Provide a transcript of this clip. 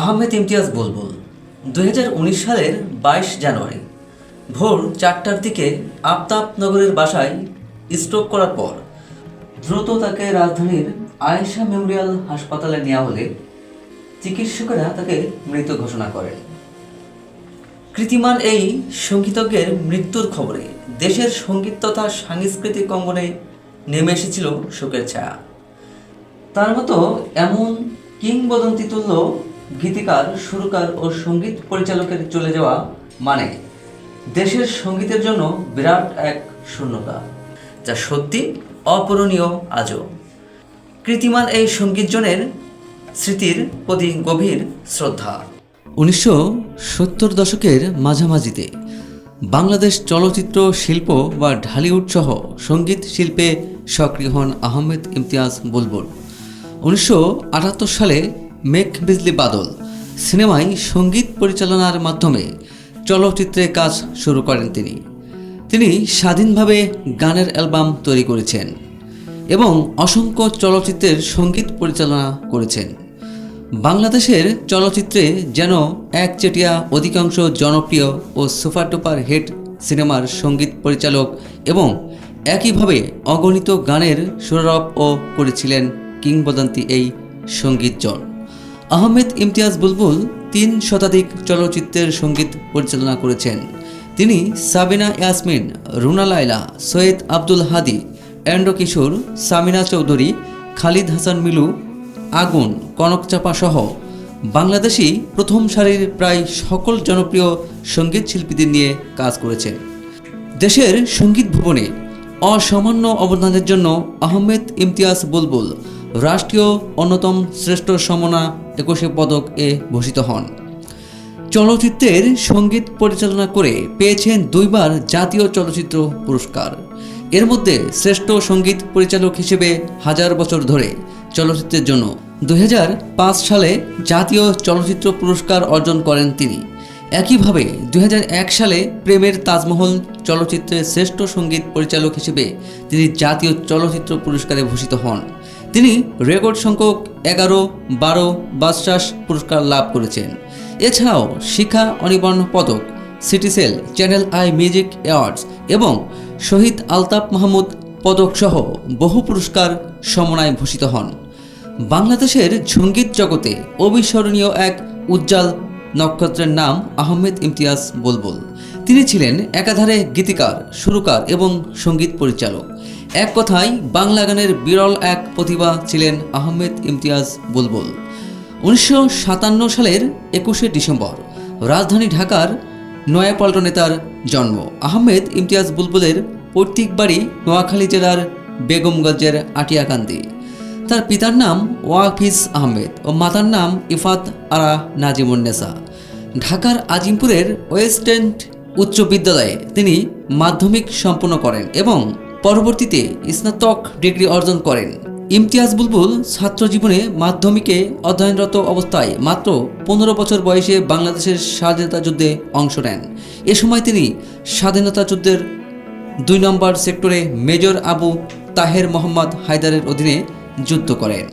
আহমেদ ইমতিয়াজ বুলবুল 2019 সালের 22 জানুয়ারি ভোর 4টার দিকে আফতাবনগরের বাসায় স্ট্রোক করার পর দ্রুত তাকে রাজধানীর আয়েশা মেমোরিয়াল হাসপাতালে নেওয়া হলে চিকিৎসকেরা তাকে মৃত ঘোষণা করেন। কীর্তিমান এই সঙ্গীতজ্ঞের মৃত্যুর খবরে দেশের সঙ্গীত তথা সাংস্কৃতিক অঙ্গনে নেমে এসেছিল শোকের ছায়া। তার মতো এমন কিংবদন্তি তুল্য গীতিকার, সুরকার ও সঙ্গীত পরিচালকের চলে যাওয়া মানে দেশের সঙ্গীতের জন্য বিরাট এক শূন্যতা, যা সত্যি অপূরণীয় আজও। কীর্তিমান এই সঙ্গীতজনের স্মৃতির প্রতি গভীর শ্রদ্ধা। 1970 দশকের মাঝামাঝিতে বাংলাদেশ চলচ্চিত্র শিল্প বা ঢালিউড সহ সঙ্গীত শিল্পে সক্রিয় হন আহমেদ ইমতিয়াজ বুলবুল। 1978 সালে মেঘ বিজলি বাদল সিনেমায় সঙ্গীত পরিচালনার মাধ্যমে চলচ্চিত্রে কাজ শুরু করেন। তিনি স্বাধীনভাবে গানের অ্যালবাম তৈরি করেছেন এবং অসংখ্য চলচ্চিত্রের সঙ্গীত পরিচালনা করেছেন। বাংলাদেশের চলচ্চিত্রে যেন একচেটিয়া অধিকাংশ জনপ্রিয় ও সুপার ডুপার হিট সিনেমার সঙ্গীত পরিচালক এবং একইভাবে অগণিত গানের সুরারোপও করেছিলেন কিংবদন্তি এই সঙ্গীতজন। আহমেদ ইমতিয়াজ বুলবুল 3 শতাধিক চলচ্চিত্রের সঙ্গীত পরিচালনা করেছেন। তিনি সাবিনা ইয়াসমিন, রুনা লায়লা, সৈয়দ আব্দুল হাদি, এন্ড্র কিশোর, সামিনা চৌধুরী, খালিদ হাসান মিলু, আগুন, কনক চাপা সহ বাংলাদেশি প্রথম সারির প্রায় সকল জনপ্রিয় সঙ্গীত শিল্পীদের নিয়ে কাজ করেছেন। দেশের সঙ্গীত ভুবনে অসামান্য অবদানের জন্য আহমেদ ইমতিয়াজ বুলবুল রাষ্ট্রীয় অন্যতম শ্রেষ্ঠ সম্মাননা 21 পদক এ ভূষিত হন। চলচ্চিত্রের সঙ্গীত পরিচালনা করে পেয়েছেন 2 বার জাতীয় চলচ্চিত্র পুরস্কার। এর মধ্যে শ্রেষ্ঠ সঙ্গীত পরিচালক হিসেবে 1000 বছর ধরে চলচ্চিত্রের জন্য 2005 সালে জাতীয় চলচ্চিত্র পুরস্কার অর্জন করেন তিনি। একইভাবে 2001 সালে প্রেমের তাজমহল চলচ্চিত্রের শ্রেষ্ঠ সঙ্গীত পরিচালক হিসেবে তিনি জাতীয় চলচ্চিত্র পুরস্কারে ভূষিত হন। তিনি রেকর্ড সংখ্যক 11, 12 বাচসাস পুরস্কার লাভ করেছেন। এছাড়াও শিখা অনির্বাণ পদক, Citycell, channel I music awards এবং শহীদ আলতাফ মাহমুদ পদক সহ বহু পুরস্কার সমন্বয়ে ভূষিত হন। বাংলাদেশের সঙ্গীত জগতে অবিস্মরণীয় এক উজ্জ্বল নক্ষত্রের নাম আহমেদ ইমতিয়াজ বুলবুল। তিনি ছিলেন একাধারে গীতিকার, সুরকার এবং সঙ্গীত পরিচালক। এক কথায় বাংলা গানের বিরল এক প্রতিভা ছিলেন আহমেদ ইমতিয়াজ বুলবুল। 1957 সালের 21 ডিসেম্বর রাজধানী ঢাকার নয়াপল্টনে তার জন্ম। আহমেদ ইমতিয়াজ বুলবুলের পৈতৃক বাড়ি নোয়াখালী জেলার বেগমগঞ্জের আটিয়াকান্দি। তার পিতার নাম ওয়াফিজ আহমেদ ও মাতার নাম ইফাত আরা নাজিমুন্নেসা। ঢাকার আজিমপুরের ওয়েস্ট এন্ড উচ্চ বিদ্যালয়ে তিনি মাধ্যমিক সম্পন্ন করেন এবং পরবর্তীতে স্নাতক ডিগ্রি অর্জন করেন। ইমতিয়াজ বুলবুল ছাত্র জীবনে মাধ্যমিকে অধ্যয়নরত অবস্থায় মাত্র 15 বছর বয়সে বাংলাদেশের স্বাধীনতা যুদ্ধে অংশ নেন। এ সময় তিনি স্বাধীনতা যুদ্ধের 2 নম্বর সেক্টরে মেজর আবু তাহের মোহাম্মদ হায়দারের অধীনে যুদ্ধ করেন।